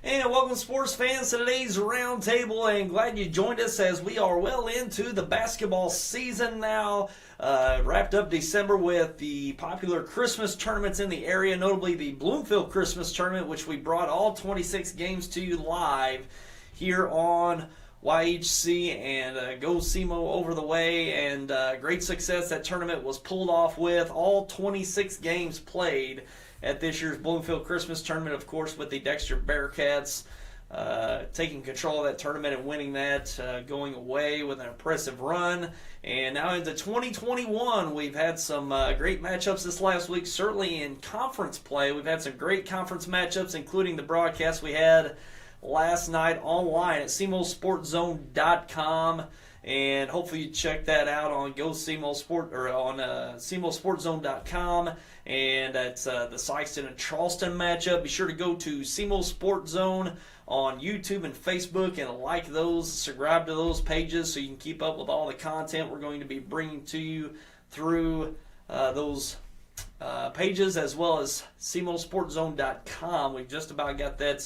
And welcome, sports fans, to today's roundtable. And glad you joined us as we are well into the basketball season now. Wrapped up December with the popular Christmas tournaments in the area, notably the Bloomfield Christmas Tournament, which we brought all 26 games to you live here on YHC and Go SEMO over the way. And great success that tournament was pulled off with. All 26 games played at this year's Bloomfield Christmas Tournament, of course, with the Dexter Bearcats taking control of that tournament and winning that, going away with an impressive run. And now into 2021, we've had some great matchups this last week, certainly in conference play. We've had some great conference matchups, including the broadcast we had last night online at SEMOsportzone.com. And hopefully you check that out on Go SEMO Sport or on SEMOsportzone.com. And it's the Sikeston and Charleston matchup. Be sure to go to SEMO Sports Zone on YouTube and Facebook and like those, subscribe to those pages so you can keep up with all the content we're going to be bringing to you through those pages, as well as SEMOsportzone.com. We've just about got that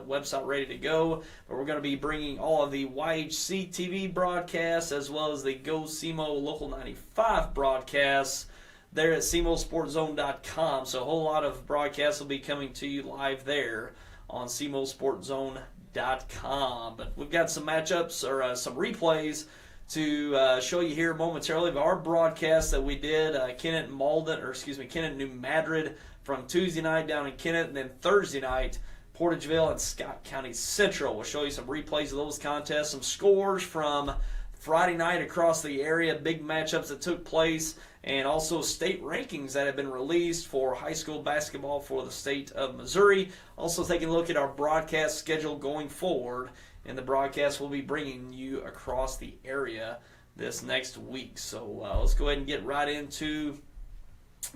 website ready to go, but we're going to be bringing all of the YHC TV broadcasts as well as the Go SEMO Local 95 broadcasts there at SEMOsportzone.com. So a whole lot of broadcasts will be coming to you live there on SEMOsportzone.com. But we've got some matchups or some replays to show you here momentarily of our broadcast that we did Kennett New Madrid from Tuesday night down in Kennett, and then Thursday night Portageville and Scott County Central. We'll show you some replays of those contests, some scores from Friday night across the area, big matchups that took place, and also state rankings that have been released for high school basketball for the state of Missouri. Also taking a look at our broadcast schedule going forward, and the broadcast we'll be bringing you across the area this next week. So let's go ahead and get right into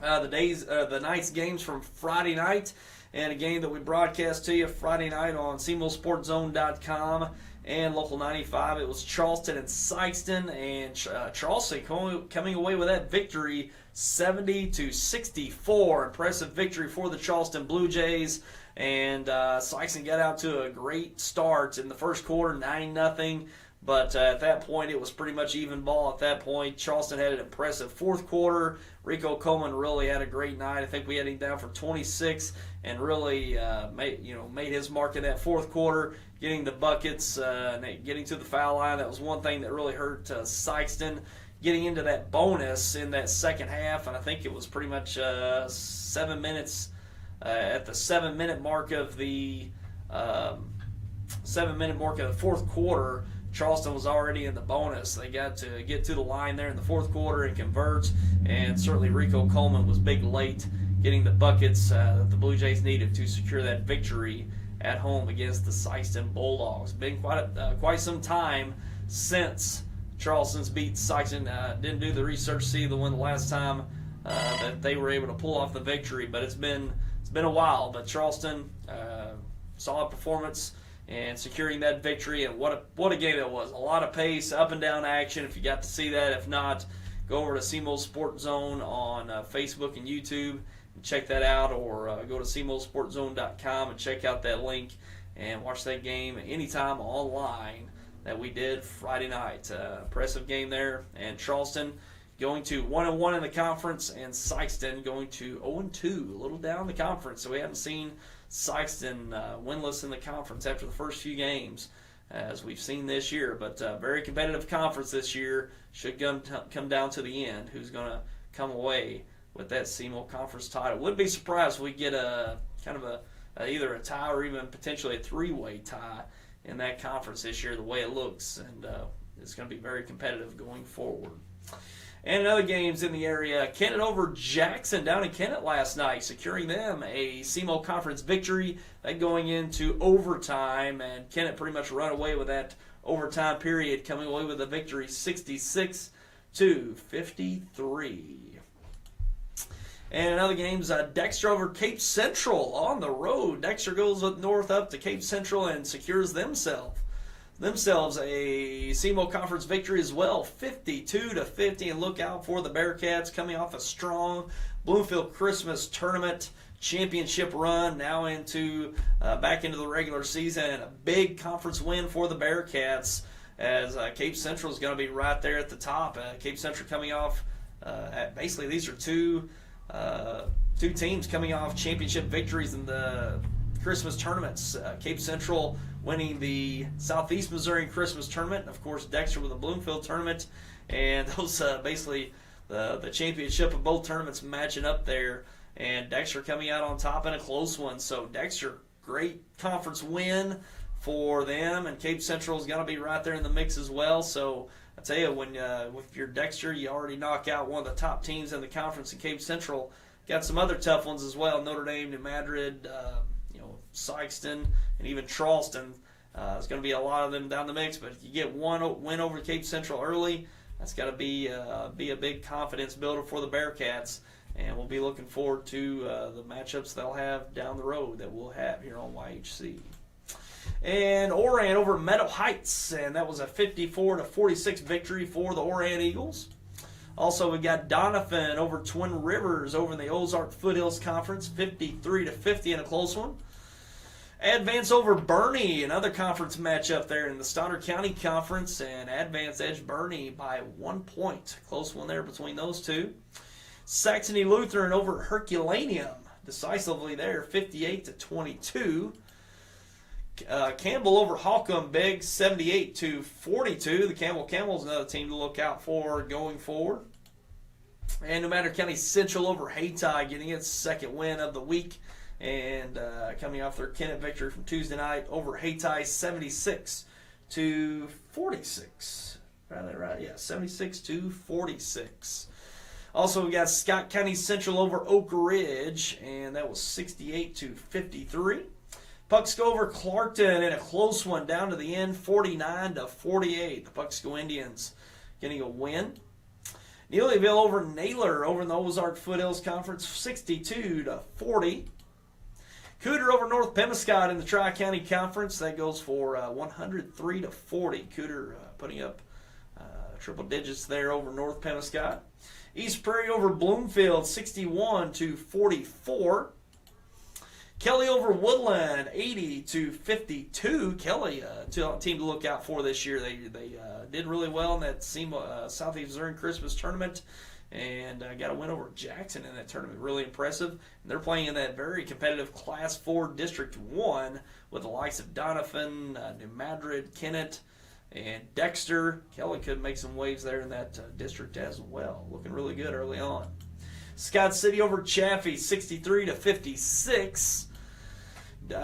the night's games from Friday night, and a game that we broadcast to you Friday night on SEMOsportzone.com and Local 95. It was Charleston and Sikeston, and Charleston coming away with that victory 70-64. Impressive victory for the Charleston Blue Jays. And Sikeston got out to a great start in the first quarter, 9-0. But at that point, it was pretty much even ball at that point. Charleston had an impressive fourth quarter. Rico Coleman really had a great night. I think we had him down for 26 and really made his mark in that fourth quarter, getting the buckets, getting to the foul line. That was one thing that really hurt Sikeston, getting into that bonus in that second half. And I think it was pretty much 7 minutes at the 7-minute mark of the 7-minute mark of the fourth quarter. Charleston was already in the bonus. They got to get to the line there in the fourth quarter and convert, and certainly Rico Coleman was big late getting the buckets that the Blue Jays needed to secure that victory at home against the Sikeston Bulldogs. Been quite some time since Charleston's beat Sikeston. Didn't do the research to see the last time that they were able to pull off the victory, but it's been a while. But Charleston, solid performance and securing that victory, and what a game that was. A lot of pace, up and down action. If you got to see that, if not, go over to SEMO Sports Zone on Facebook and YouTube and check that out, or go to SEMOsportzone.com and check out that link and watch that game anytime online that we did Friday night. Impressive game there, and Charleston going to 1-1 in the conference, and Sikeston going to 0-2, a little down the conference. So we haven't seen Sikeston winless in the conference after the first few games, as we've seen this year. But very competitive conference this year. Should come down to the end who's going to come away with that SEMO conference title. Wouldn't be surprised if we get a kind of either a tie or even potentially a three-way tie in that conference this year, the way it looks. And it's going to be very competitive going forward. And in other games in the area, Kennett over Jackson down in Kennett last night, securing them a SEMO conference victory. That going into overtime, and Kennett pretty much run away with that overtime period, coming away with a victory 66-53. And in other games, Dexter over Cape Central on the road. Dexter goes north up to Cape Central and secures themselves a SEMO conference victory as well, 52-50. And look out for the Bearcats coming off a strong Bloomfield Christmas Tournament championship run, now into back into the regular season, and a big conference win for the Bearcats, as Cape Central is going to be right there at the top. Cape Central coming off, basically these are two teams coming off championship victories in the Christmas tournaments. Cape Central winning the Southeast Missouri Christmas Tournament, and of course Dexter with the Bloomfield Tournament, and those basically the championship of both tournaments matching up there, and Dexter coming out on top in a close one. So Dexter, great conference win for them, and Cape Central is going to be right there in the mix as well. So I tell you, when if you're Dexter, you already knock out one of the top teams in the conference in Cape Central. Got some other tough ones as well: Notre Dame, New Madrid, Sykeston, and even Charleston. There's going to be a lot of them down the mix, but if you get one win over Cape Central early, that's got to be a big confidence builder for the Bearcats. And we'll be looking forward to the matchups they'll have down the road that we'll have here on YHC. And Oran over Meadow Heights, and that was a 54-46 victory for the Oran Eagles. Also, we got Doniphan over Twin Rivers over in the Ozark Foothills Conference, 53-50 in a close one. Advance over Bernie, another conference matchup there in the Stoddard County Conference, and Advance edged Bernie by 1 point. Close one there between those two. Saxony Lutheran over Herculaneum, decisively there, 58-22. Campbell over Holcomb, big, 78-42. The Campbell Camels, another team to look out for going forward. And New Madrid County Central over Hayti, getting its second win of the week, and coming off their Kennett victory from Tuesday night over Hayti, 76-46. Right? Yeah, 76-46. Also, we got Scott County Central over Oak Ridge, and that was 68-53. Pucksco over Clarkton in a close one down to the end, 49-48. The Pucksco Indians getting a win. Neelyville over Naylor over in the Ozark Foothills Conference, 62-40. Cooter over North Pemiscot in the Tri-County Conference. That goes for 103-40. Cooter putting up triple digits there over North Pemiscot. East Prairie over Bloomfield, 61-44. Kelly over Woodland, 80-52. Kelly, team to look out for this year. They did really well in that Southeast Missouri Christmas tournament, and got a win over Jackson in that tournament. Really impressive. And they're playing in that very competitive Class 4 District 1 with the likes of Doniphan, New Madrid, Kennett, and Dexter. Kelly could make some waves there in that district as well. Looking really good early on. Scott City over Chaffee, 63-56.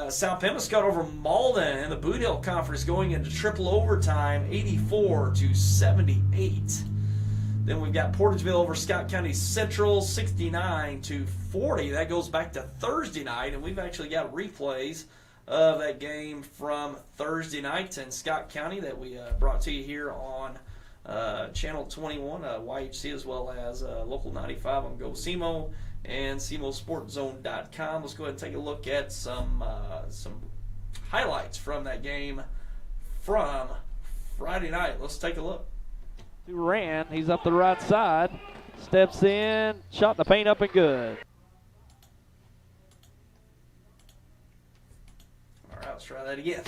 South Pemiscot over Malden in the Boot Hill Conference going into triple overtime, 84-78. Then we've got Portageville over Scott County Central, 69-40. That goes back to Thursday night, and we've actually got replays of that game from Thursday night in Scott County that we brought to you here on Channel 21, YHC, as well as Local 95 on GoSimo and SimoSportZone.com. Let's go ahead and take a look at some highlights from that game from Friday night. Let's take a look. Duran, he's up the right side, steps in, shot in the paint up and good. All right, let's try that again.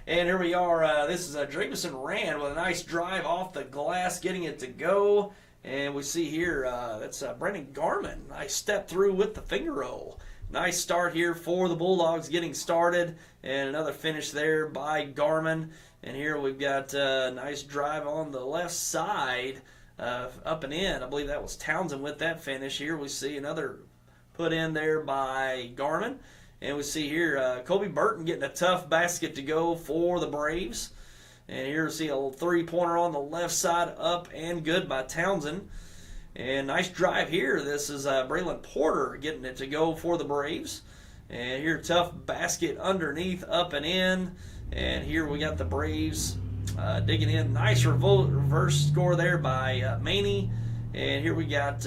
And here we are. This is Draperson Rand with a nice drive off the glass, getting it to go. And we see here, that's Brendan Garman. Nice step through with the finger roll. Nice start here for the Bulldogs getting started. And another finish there by Garman. And here we've got a nice drive on the left side, up and in. I believe that was Townsend with that finish. Here we see another put in there by Garman. And we see here Kobe Burton getting a tough basket to go for the Braves. And here we see a little three-pointer on the left side, up and good by Townsend. And nice drive here. This is Braylon Porter getting it to go for the Braves. And here, tough basket underneath, up and in. And here we got the Braves digging in. Nice reverse score there by Maney. And here we got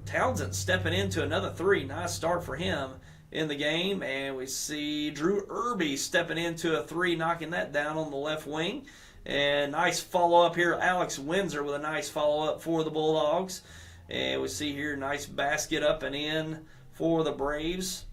Townsend stepping into another three. Nice start for him in the game. And we see Drew Irby stepping into a three, knocking that down on the left wing. And nice follow-up here. Alex Windsor with a nice follow-up for the Bulldogs. And we see here, nice basket up and in for the Braves.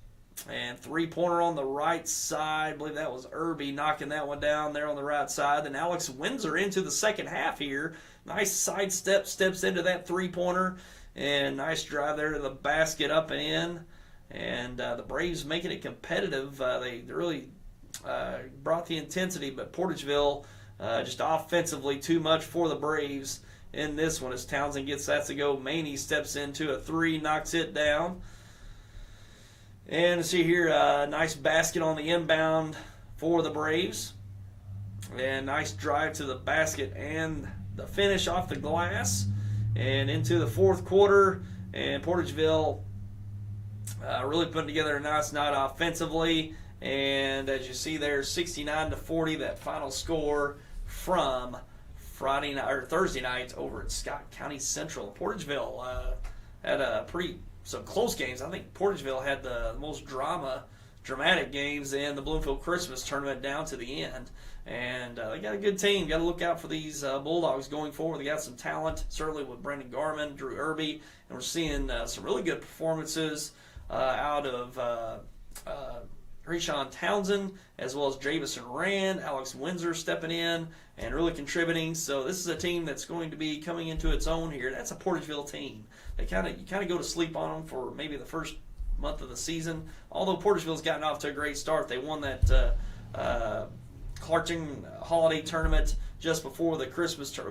And three-pointer on the right side. I believe that was Irby knocking that one down there on the right side. Then Alex Windsor into the second half here. Nice sidestep, steps into that three-pointer. And nice drive there to the basket up and in. And the Braves making it competitive. They really brought the intensity, but Portageville just offensively too much for the Braves in this one as Townsend gets that to go. Maney steps into a three, knocks it down. And see here, nice basket on the inbound for the Braves. And nice drive to the basket and the finish off the glass. And into the fourth quarter. And Portageville really putting together a nice night offensively. And as you see there, 69-40, that final score from Friday night or Thursday night over at Scott County Central. Portageville had some close games. I think Portageville had the most dramatic games in the Bloomfield Christmas tournament down to the end. And they got a good team. Got to look out for these Bulldogs going forward. They got some talent, certainly with Brendan Garman, Drew Irby, and we're seeing some really good performances out of Reshawn Townsend, as well as Javison Rand, Alex Windsor stepping in and really contributing. So this is a team that's going to be coming into its own here. That's a Portageville team. You kind of go to sleep on them for maybe the first month of the season. Although Portageville's gotten off to a great start, they won that Clarkson Holiday Tournament just before the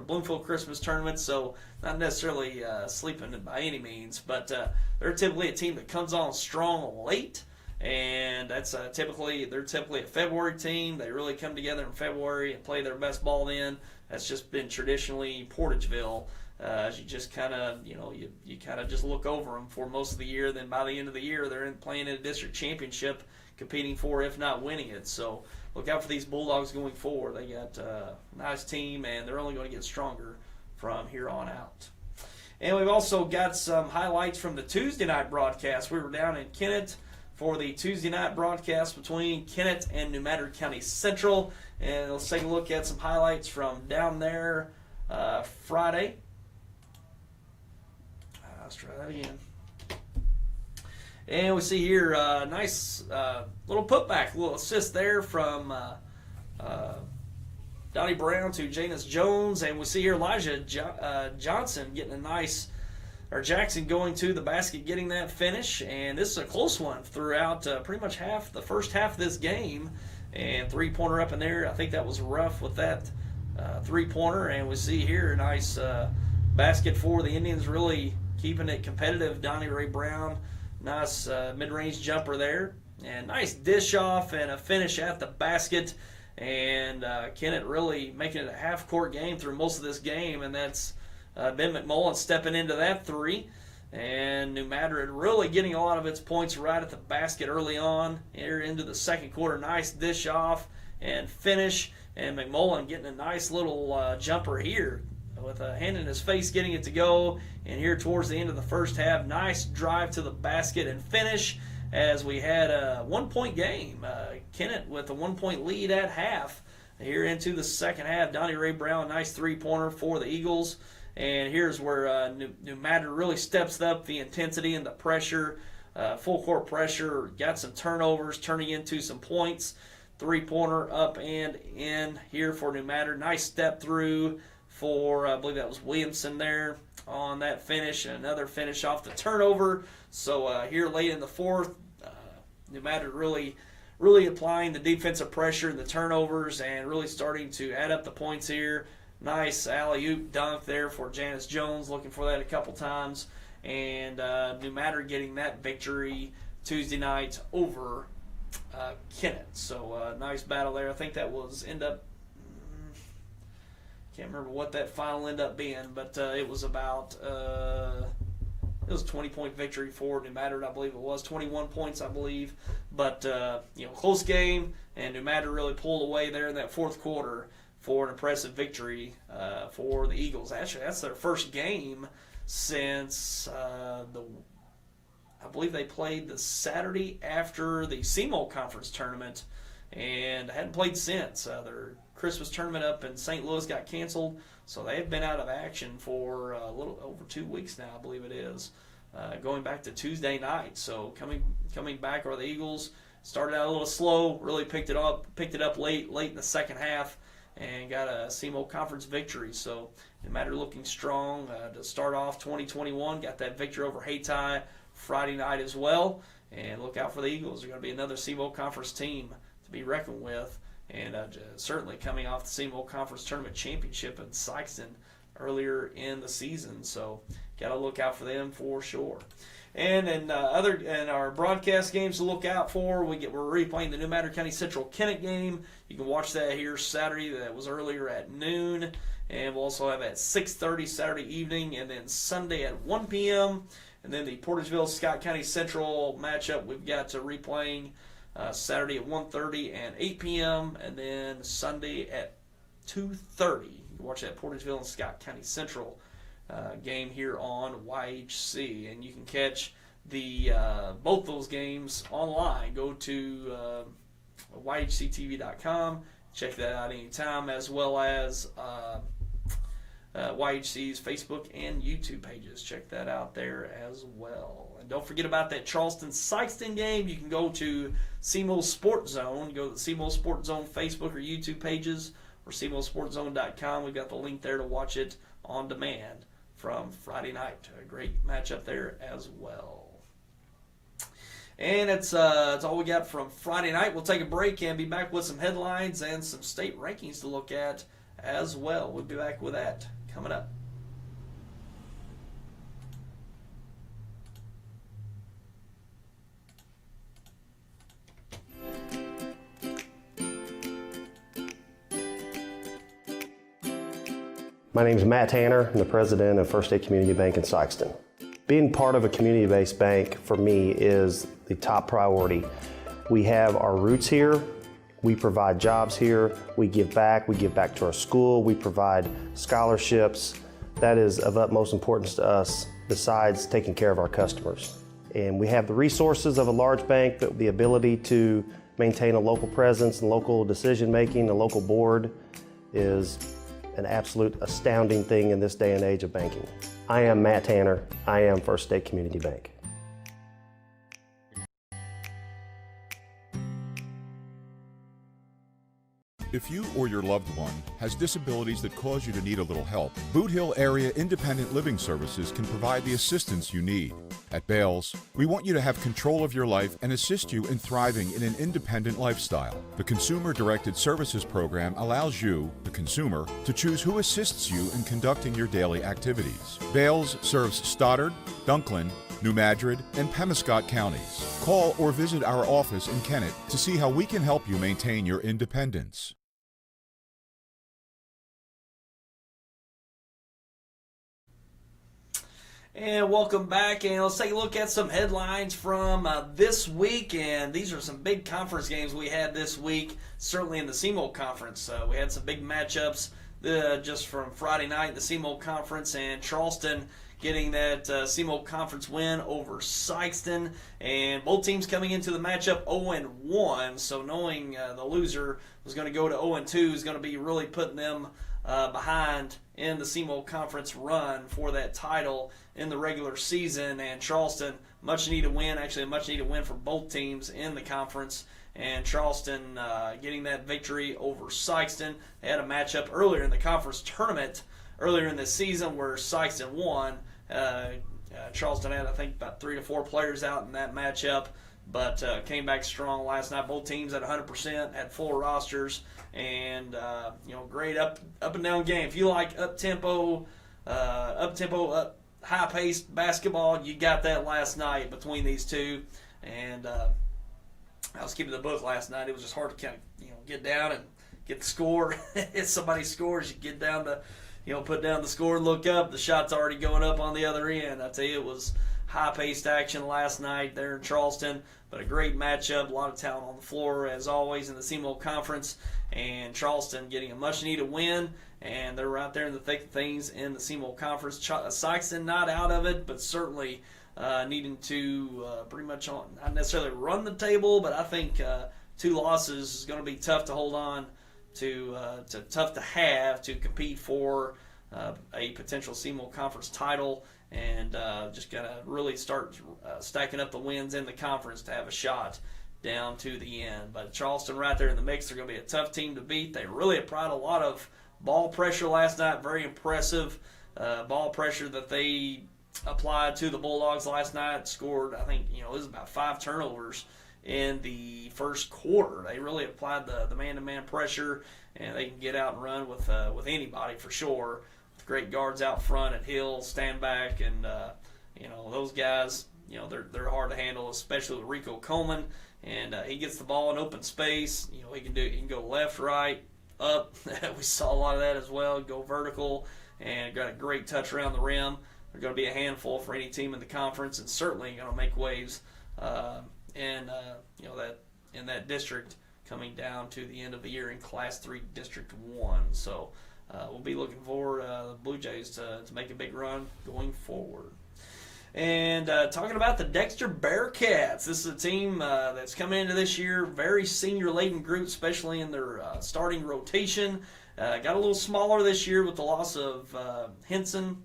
Bloomfield Christmas Tournament. So not necessarily sleeping by any means, but they're typically a team that comes on strong late. And that's they're typically a February team. They really come together in February and play their best ball then. That's just been traditionally Portageville. You just kind of you kind of just look over them for most of the year. Then by the end of the year, they're playing in a district championship, competing for, if not winning it. So look out for these Bulldogs going forward. They got a nice team, and they're only going to get stronger from here on out. And we've also got some highlights from the Tuesday night broadcast. We were down in Kennett for the Tuesday night broadcast between Kennett and New Madrid County Central. And let's take a look at some highlights from down there Friday. Let's try that again. And we see here nice little putback, little assist there from Donnie Brown to Janus Jones. And we see here Elijah Johnson getting a nice, or Jackson going to the basket, getting that finish. And this is a close one throughout pretty much the first half of this game. And three-pointer up in there. I think that was rough with that three-pointer. And we see here a nice basket for the Indians, really keeping it competitive. Donnie Ray Brown, nice mid-range jumper there. And nice dish off and a finish at the basket. And Kennett really making it a half-court game through most of this game. And that's Ben McMullen stepping into that three. And New Madrid really getting a lot of its points right at the basket early on. Here into the second quarter, nice dish off and finish. And McMullen getting a nice little jumper here with a hand in his face, getting it to go. And here towards the end of the first half, nice drive to the basket and finish as we had a one-point game. Kennett with a one-point lead at half. Here into the second half, Donnie Ray Brown, nice three-pointer for the Eagles. And here's where New Madrid really steps up the intensity and the pressure, full court pressure. Got some turnovers, turning into some points. Three-pointer up and in here for New Madrid. Nice step through for, I believe that was Williamson there on that finish. And another finish off the turnover. So here late in the fourth, New Madrid really applying the defensive pressure and the turnovers and really starting to add up the points here. Nice alley-oop dunk there for Janice Jones, looking for that a couple times. And New Madrid getting that victory Tuesday night over Kennett. So nice battle there. I think that was can't remember what that final ended up being, but it was about it was a 20-point victory for New Madrid, I believe it was 21 points, I believe. But close game, and New Madrid really pulled away there in that fourth quarter for an impressive victory for the Eagles. Actually, that's their first game since I believe they played the Saturday after the SEMO Conference tournament and hadn't played since. Their Christmas tournament up in St. Louis got canceled, so they've been out of action for a little over 2 weeks now, I believe it is, going back to Tuesday night. So coming back are the Eagles. Started out a little slow, really picked it up late in the second half, and got a SEMO Conference victory. So no matter looking strong to start off 2021, got that victory over Hayti Friday night as well. And look out for the Eagles. They're going to be another SEMO Conference team to be reckoned with. And certainly coming off the SEMO Conference Tournament Championship in Sykeston earlier in the season. So got to look out for them for sure. And in our broadcast games to look out for, we're replaying the New Madrid County Central Kennett game. You can watch that here Saturday. That was earlier at noon. And we'll also have at 6:30 Saturday evening, and then Sunday at 1 p.m. And then the Portageville-Scott County Central matchup we've got to replaying Saturday at 1:30 and 8 p.m. And then Sunday at 2:30. You can watch that Portageville and Scott County Central game here on YHC. And you can catch the both those games online. Go to YHCTV.com. Check that out anytime, as well as YHC's Facebook and YouTube pages. Check that out there as well. And don't forget about that Charleston-Sykeston game. You can go to SEMO Sports Zone. Go to the SEMO Sports Zone Facebook or YouTube pages, or SEMOSportsZone.com. We've got the link there to watch it on demand from Friday night. A great matchup there as well. And it's all we got from Friday night. We'll take a break and be back with some headlines and some state rankings to look at as well. We'll be back with that coming up. My name is Matt Tanner. I'm the president of First State Community Bank in Sykeston. Being part of a community-based bank for me is the top priority. We have our roots here. We provide jobs here. We give back to our school. We provide scholarships. That is of utmost importance to us, besides taking care of our customers. And we have the resources of a large bank, but the ability to maintain a local presence and local decision-making, a local board is an absolute astounding thing in this day and age of banking. I am Matt Tanner. I am First State Community Bank. If you or your loved one has disabilities that cause you to need a little help, Boot Hill Area Independent Living Services can provide the assistance you need. At Bales, we want you to have control of your life and assist you in thriving in an independent lifestyle. The Consumer Directed Services Program allows you, the consumer, to choose who assists you in conducting your daily activities. Bales serves Stoddard, Dunklin, New Madrid, and Pemiscot counties. Call or visit our office in Kennett to see how we can help you maintain your independence. And welcome back, and let's take a look at some headlines from this week. And these are some big conference games we had this week, certainly in the SEMO Conference. We had some big matchups just from Friday night, the SEMO Conference, and Charleston getting that SEMO Conference win over Sykeston. And both teams coming into the matchup 0-1, so knowing the loser was going to go to 0-2 is going to be really putting them behind in the SEMO Conference run for that title in the regular season. And Charleston, much needed win, actually a much needed win for both teams in the conference. And Charleston getting that victory over Sykeston. They had a matchup earlier in the conference tournament, earlier in the season, where Sykeston won. Charleston had, I think, about 3 to 4 players out in that matchup, but came back strong last night. Both teams at 100%, had full rosters, and great up and down game. If you like up tempo, high-paced basketball, you got that last night between these two. And I was keeping the book last night. It was just hard to kind of get down and get the score. If somebody scores, you get down to put down the score and look up. The shot's already going up on the other end. I tell you, it was high-paced action last night there in Charleston, but a great matchup. A lot of talent on the floor, as always, in the SEMO Conference. And Charleston getting a much-needed win, and they're right there in the thick of things in the SEMO Conference. Sykeston not out of it, but certainly needing to pretty much not necessarily run the table, but I think 2 losses is going to be tough to hold on to tough to have to compete for a potential CMO conference title, and just got to really start stacking up the wins in the conference to have a shot down to the end. But Charleston right there in the mix. They're going to be a tough team to beat. They really applied a lot of ball pressure last night. Very impressive ball pressure that they applied to the Bulldogs last night. Scored, I think, it was about 5 turnovers in the first quarter. They really applied the man-to-man pressure, and they can get out and run with anybody for sure. With great guards out front at Hill, Standback, and those guys, they're hard to handle, especially with Rico Coleman. And he gets the ball in open space. He can go left, right, up. We saw a lot of that as well. Go vertical, and got a great touch around the rim. They're going to be a handful for any team in the conference, and certainly going to make waves in that district coming down to the end of the year in Class 3 District 1. So we'll be looking for the Blue Jays to make a big run going forward. And talking about the Dexter Bearcats, this is a team that's coming into this year, very senior-laden group, especially in their starting rotation. Got a little smaller this year with the loss of Henson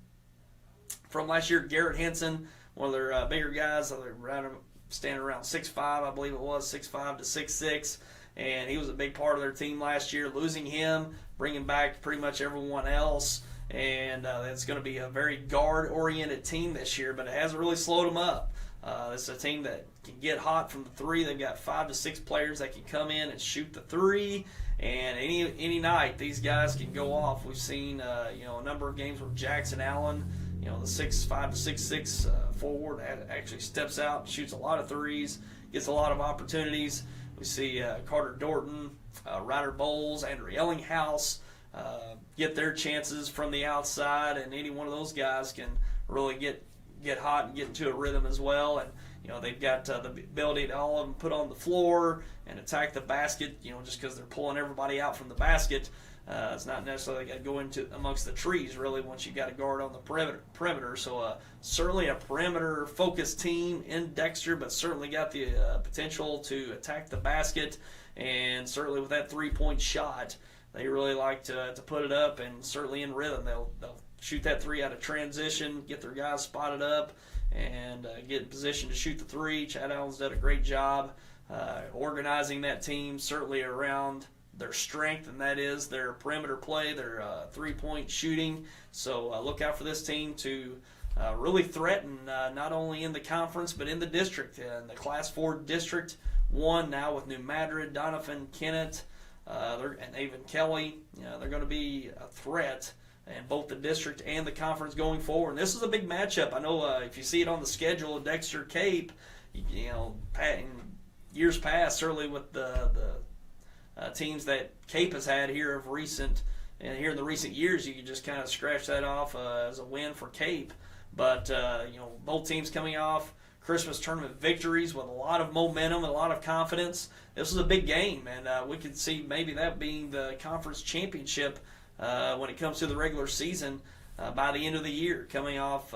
from last year. Garrett Henson, one of their bigger guys, they're standing around 6'5", I believe it was, 6'5" to 6'6", and he was a big part of their team last year. Losing him, bringing back pretty much everyone else, and it's going to be a very guard-oriented team this year, but it hasn't really slowed them up. It's a team that can get hot from the 3. They've got 5 to 6 players that can come in and shoot the 3, and any night these guys can go off. We've seen a number of games where Jackson Allen, the 6'5" to 6'6" forward, actually steps out, shoots a lot of 3s, gets a lot of opportunities. We see Carter Dorton, Ryder Bowles, Andrew Ellinghouse get their chances from the outside, and any one of those guys can really get hot and get into a rhythm as well. And they've got the ability to all of them put on the floor and attack the basket. Just because they're pulling everybody out from the basket, it's not necessarily got to go into amongst the trees really once you got a guard on the perimeter. So certainly a perimeter focused team in Dexter, but certainly got the potential to attack the basket, and certainly with that 3-point shot, they really like to put it up, and certainly in rhythm. They'll shoot that 3 out of transition, get their guys spotted up, and get in position to shoot the 3. Chad Allen's done a great job organizing that team, certainly around their strength, and that is their perimeter play, their 3-point shooting. So look out for this team to really threaten not only in the conference but in the district. In the Class 4 District 1 now with New Madrid, Donovan, Kennett, and Avon Kelly, they're going to be a threat in both the district and the conference going forward. And this is a big matchup. I know if you see it on the schedule of Dexter Cape, in years past, certainly with the teams that Cape has had here of recent, and here in the recent years, you can just kind of scratch that off as a win for Cape. But both teams coming off Christmas tournament victories with a lot of momentum and a lot of confidence. This was a big game, and we could see maybe that being the conference championship when it comes to the regular season by the end of the year, coming off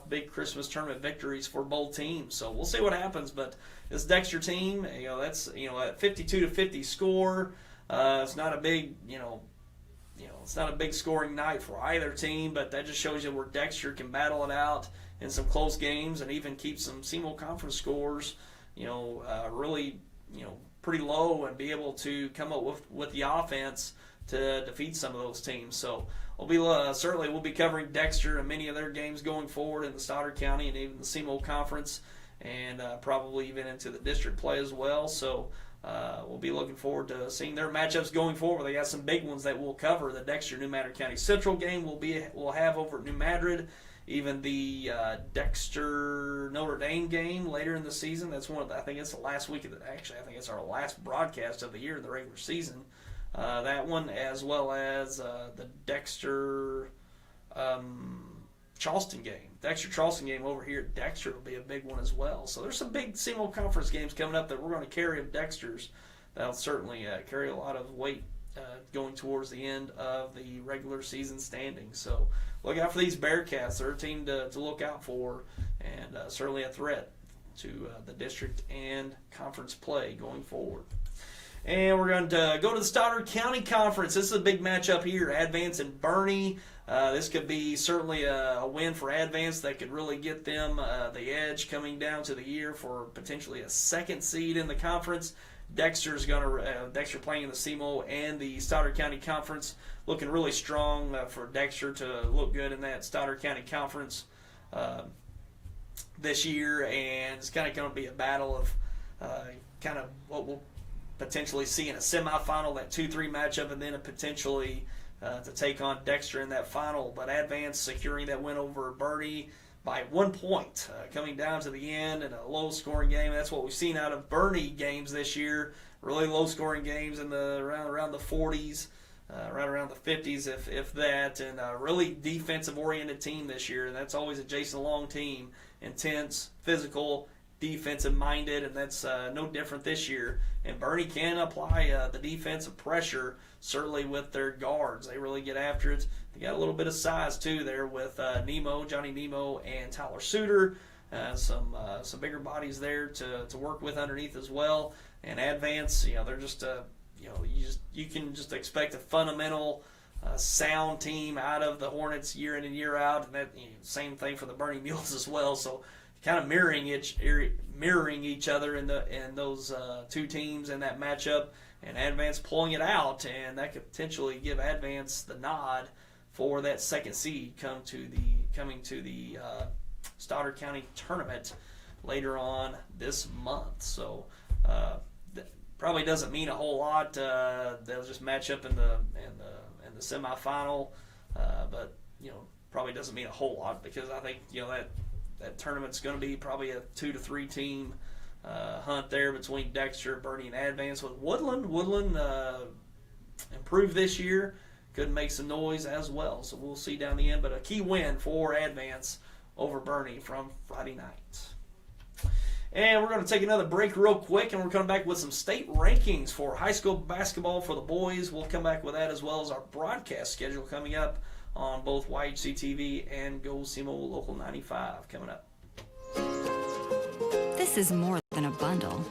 big Christmas tournament victories for both teams. So we'll see what happens. But this Dexter team, that's a 52-50 score. It's not a big it's not a big scoring night for either team, but that just shows you where Dexter can battle it out in some close games and even keep some CMO conference scores, really, pretty low, and be able to come up with the offense to defeat some of those teams. So we'll be covering Dexter and many of their games going forward in the Stoddard County and even the CMO conference, and probably even into the district play as well. So we'll be looking forward to seeing their matchups going forward. They got some big ones that we'll cover. The Dexter New Madrid County Central game we'll have over at New Madrid. Even the Dexter Notre Dame game later in the season. That's I think it's the last week of I think it's our last broadcast of the year in the regular season. That one, as well as the Dexter Charleston game. Dexter-Charleston game over here at Dexter will be a big one as well. So there's some big CMO conference games coming up that we're going to carry of Dexter's. That'll certainly carry a lot of weight going towards the end of the regular season standings. So look out for these Bearcats. They're a team to look out for, and certainly a threat to the district and conference play going forward. And we're going to go to the Stoddard County Conference. This is a big matchup here. Advance and Bernie. This could be certainly a win for Advance that could really get them the edge coming down to the year for potentially a second seed in the conference. Dexter playing in the SEMO and the Stoddard County Conference, looking really strong for Dexter to look good in that Stoddard County Conference this year, and it's kind of going to be a battle of kind of what we'll potentially see in a semifinal, that 2-3 matchup, and then a potentially to take on Dexter in that final. But Advance securing that win over Bernie by 1 point, coming down to the end in a low-scoring game. That's what we've seen out of Bernie games this year. Really low-scoring games in the around the 40s, right around the 50s, if that, and a really defensive-oriented team this year. And that's always a Jason Long team, intense, physical, defensive-minded, and that's no different this year. And Bernie can apply the defensive pressure, certainly with their guards. They really get after it. They got a little bit of size, too, there with Johnny Nemo, and Tyler Suter. Some bigger bodies there to work with underneath as well. And Advance, they're just, you can just expect a fundamental, sound team out of the Hornets year in and year out. And that same thing for the Bernie Mules as well. So kind of mirroring each other in those two teams in that matchup, and Advance pulling it out, and that could potentially give Advance the nod for that second seed coming to the Stoddard County tournament later on this month. So that probably doesn't mean a whole lot. They'll just match up in the semifinal, but probably doesn't mean a whole lot, because I think that tournament's going to be probably a 2 to 3 team hunt there between Dexter, Bernie, and Advance. With Woodland improved this year, could make some noise as well. So we'll see down the end. But a key win for Advance over Bernie from Friday night. And we're going to take another break real quick, and we're coming back with some state rankings for high school basketball for the boys. We'll come back with that, as well as our broadcast schedule coming up on both YHC TV and Go SEMO Local 95 coming up. This is more than a bundle.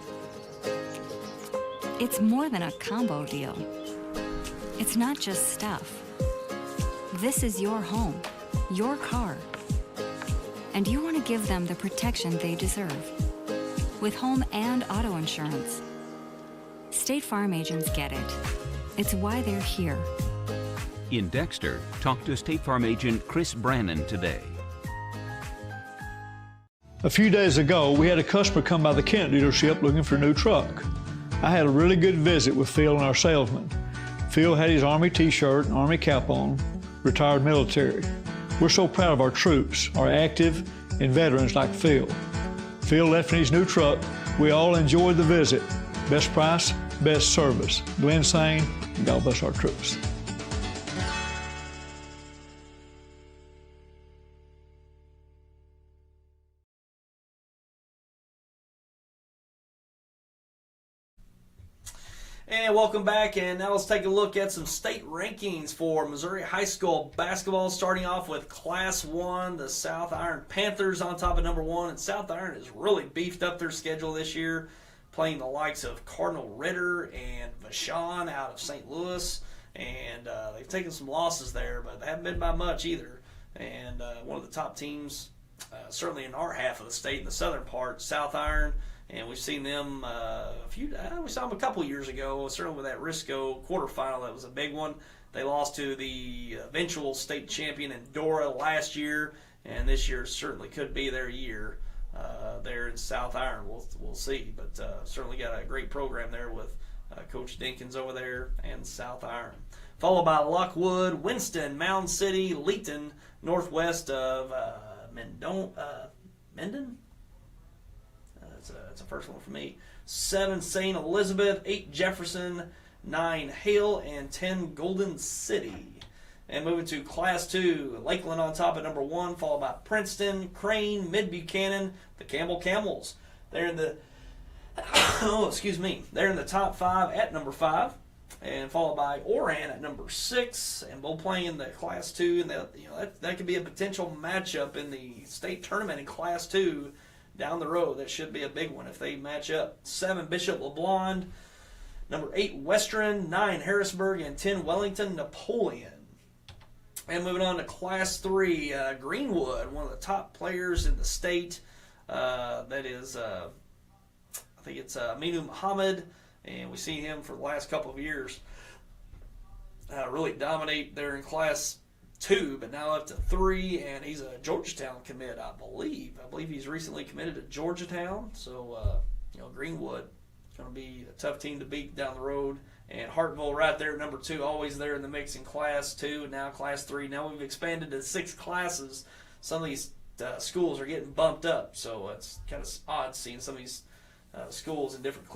It's more than a combo deal. It's not just stuff. This is your home, your car. And you want to give them the protection they deserve. With home and auto insurance. State Farm agents get it. It's why they're here. In Dexter, talk to State Farm agent Chris Brannon today. A few days ago, we had a customer come by the Kennett dealership looking for a new truck. I had a really good visit with Phil and our salesman. Phil had his Army t-shirt and Army cap on, retired military. We're so proud of our troops, our active and veterans like Phil. Phil left in his new truck. We all enjoyed the visit. Best price, best service. Glenn Sane, and God bless our troops. And welcome back, and now let's take a look at some state rankings for Missouri high school basketball, starting off with Class 1, the South Iron Panthers on top of number 1, and South Iron has really beefed up their schedule this year, playing the likes of Cardinal Ritter and Vashon out of St. Louis, and they've taken some losses there, but they haven't been by much either, and one of the top teams, certainly in our half of the state, in the southern part, South Iron. And we've seen them we saw them a couple years ago, certainly with that Risco quarterfinal. That was a big one. They lost to the eventual state champion in Dora last year, and this year certainly could be their year there in South Iron. We'll see, but certainly got a great program there with Coach Dinkins over there and South Iron. Followed by Lockwood, Winston, Mound City, Leeton, northwest of Mendon. That's a first one for me. 7, St. Elizabeth. 8, Jefferson. 9, Hale. And 10, Golden City. And moving to Class 2, Lakeland on top at number 1, followed by Princeton, Crane, Mid-Buchanan, the Campbell Camels. They're in the they're in the top 5 at number 5, and followed by Oran at number 6, and both playing in the Class 2. And that could be a potential matchup in the state tournament in Class 2. Down the road, that should be a big one if they match up. 7, Bishop LeBlond. Number 8, Western. 9, Harrisburg. And 10, Wellington Napoleon. And moving on to Class 3, Greenwood, one of the top players in the state. That is, I think it's Aminu Muhammad, and we've seen him for the last couple of years really dominate there in Class 2, but now up to 3, and he's a Georgetown commit, I believe. I believe he's recently committed to Georgetown, so, Greenwood is going to be a tough team to beat down the road. And Hartville right there at number 2, always there in the mix in Class 2, and now Class 3. Now we've expanded to 6 classes. Some of these schools are getting bumped up, so it's kind of odd seeing some of these schools in different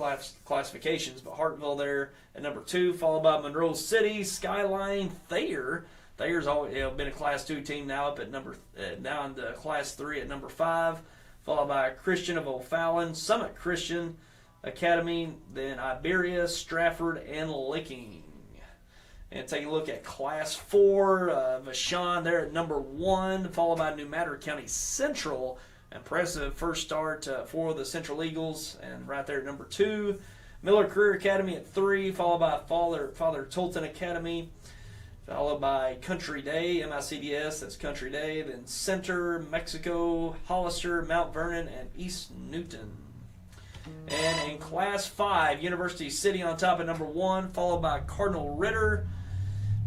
classifications. But Hartville there at number 2, followed by Monroe City, Skyline, Thayer. Thayer's always been a Class 2 team, now up at now in the Class 3 at number 5, followed by Christian of O'Fallon, Summit Christian Academy, then Iberia, Stratford, and Licking. And take a look at Class 4, Vashon there at number 1, followed by New Matter County Central. Impressive first start for the Central Eagles, and right there at number 2. Miller Career Academy at 3, followed by Father Tolton Academy, followed by Country Day, MICDS, that's Country Day, then Center, Mexico, Hollister, Mount Vernon, and East Newton. And in Class 5, University City on top at number 1, followed by Cardinal Ritter,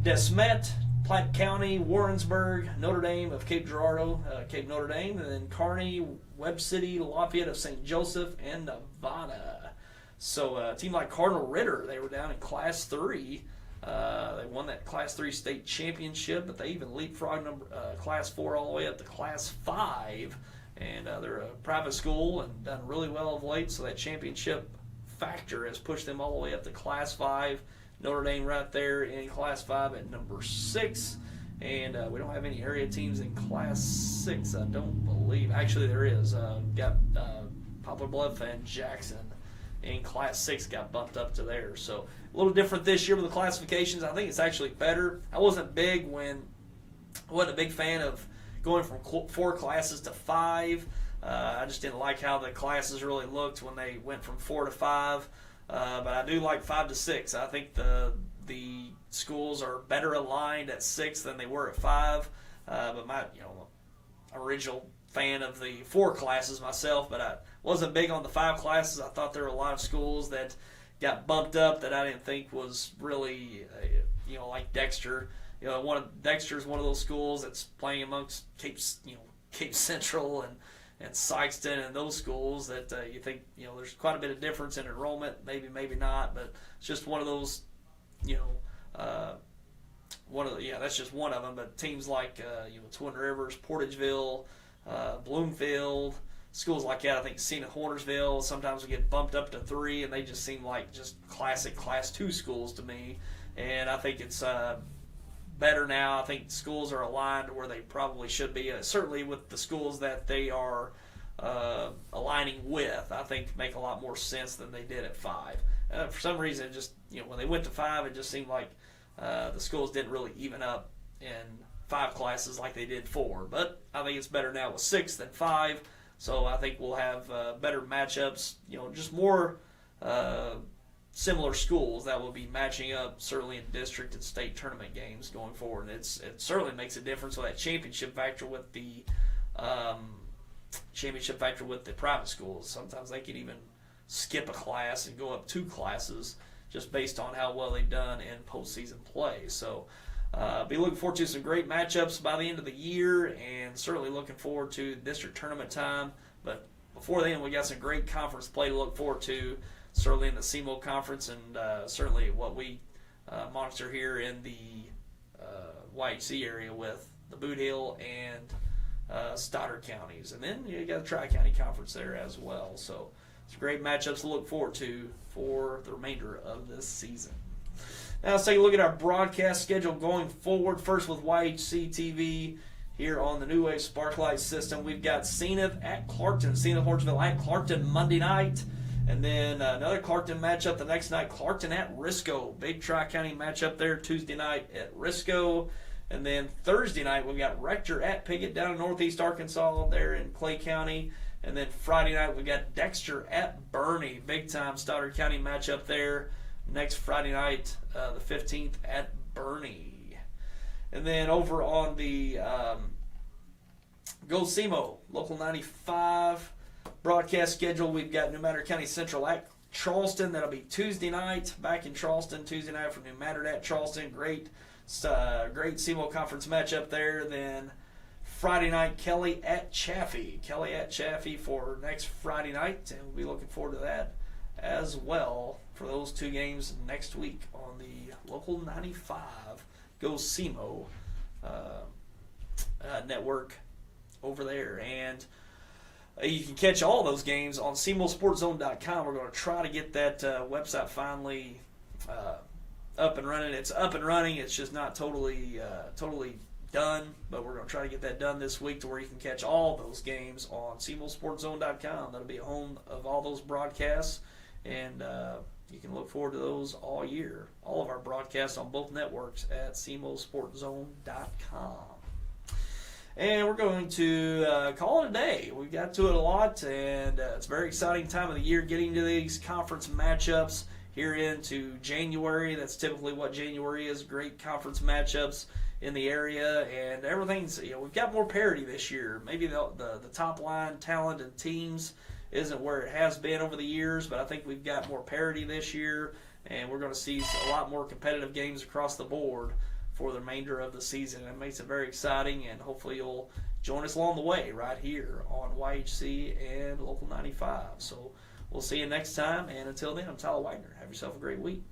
Desmet, Platte County, Warrensburg, Notre Dame of Cape Girardeau, Cape Notre Dame, and then Kearney, Webb City, Lafayette of St. Joseph, and Nevada. So a team like Cardinal Ritter, they were down in Class 3. They won that Class 3 state championship, but they even leapfrogged Class 4 all the way up to Class 5. And they're a private school and done really well of late, so that championship factor has pushed them all the way up to Class 5. Notre Dame right there in Class 5 at number 6. And we don't have any area teams in Class 6, I don't believe. Actually, there is. Got Poplar Bluff and Jackson in Class 6 got bumped up to there. So a little different this year with the classifications. I think it's actually better. I wasn't a big fan of going from 4 classes to 5. I just didn't like how the classes really looked when they went from 4 to 5. But I do like 5 to 6. I think the schools are better aligned at 6 than they were at 5. But my original fan of the 4 classes myself, but I wasn't big on the 5 classes. I thought there were a lot of schools that got bumped up that I didn't think was really like Dexter. Dexter's one of those schools that's playing amongst Cape Central and Sykeston and those schools that you think there's quite a bit of difference in enrollment, maybe not, but it's just one of those that's just one of them. But teams like Twin Rivers, Portageville, Bloomfield, schools like that, I think Hornersville, sometimes we get bumped up to 3, and they just seem like just classic Class 2 schools to me. And I think it's better now. I think schools are aligned to where they probably should be. Certainly with the schools that they are aligning with, I think make a lot more sense than they did at 5. For some reason, it just when they went to 5, it just seemed like the schools didn't really even up in 5 classes like they did 4. But I think it's better now with 6 than 5. So I think we'll have better matchups. Just more similar schools that will be matching up certainly in district and state tournament games going forward. And it certainly makes a difference with that championship factor with the private schools. Sometimes they can even skip a class and go up 2 classes just based on how well they've done in postseason play. So be looking forward to some great matchups by the end of the year, and certainly looking forward to district tournament time. But before then, we got some great conference play to look forward to, certainly in the CMO Conference, and certainly what we monitor here in the YHC area with the Boot Hill and Stoddard counties. And then you got the Tri-County Conference there as well. So it's great matchups to look forward to for the remainder of this season. Now let's take a look at our broadcast schedule going forward. First with YHC TV here on the New Wave Sparklight system. We've got Zenith at Clarkton. Zenith Hornsville at Clarkton Monday night. And then another Clarkton matchup the next night, Clarkton at Risco. Big Tri-County matchup there Tuesday night at Risco. And then Thursday night, we've got Rector at Piggott down in northeast Arkansas there in Clay County. And then Friday night, we've got Dexter at Burney. Big time Stoddard County matchup there. next Friday night, the 15th at Bernie. And then over on the Go SEMO Local 95 broadcast schedule, we've got New Matter County Central at Charleston. That'll be Tuesday night, back in Charleston. Tuesday night for New Matter at Charleston. Great SEMO conference matchup there. Then Friday night, Kelly at Chaffee. Kelly at Chaffee for next Friday night, and we'll be looking forward to that as well for those two games next week on the Local 95 Go SEMO network over there. And you can catch all those games on SEMOsportzone.com. We're going to try to get that website finally up and running. It's up and running. It's just not totally done, but we're going to try to get that done this week to where you can catch all those games on SEMOsportzone.com. That'll be a home of all those broadcasts, and you can look forward to those all year. All of our broadcasts on both networks at SEMOsportzone.com. And we're going to call it a day. We got to it a lot, and it's a very exciting time of the year getting to these conference matchups here into January. That's typically what January is, great conference matchups in the area, and everything's, we've got more parity this year. Maybe the top line talent and teams isn't where it has been over the years, but I think we've got more parity this year, and we're going to see a lot more competitive games across the board for the remainder of the season. It makes it very exciting, and hopefully you'll join us along the way right here on YHC and Local 95. So we'll see you next time, and until then, I'm Tyler Wagner. Have yourself a great week.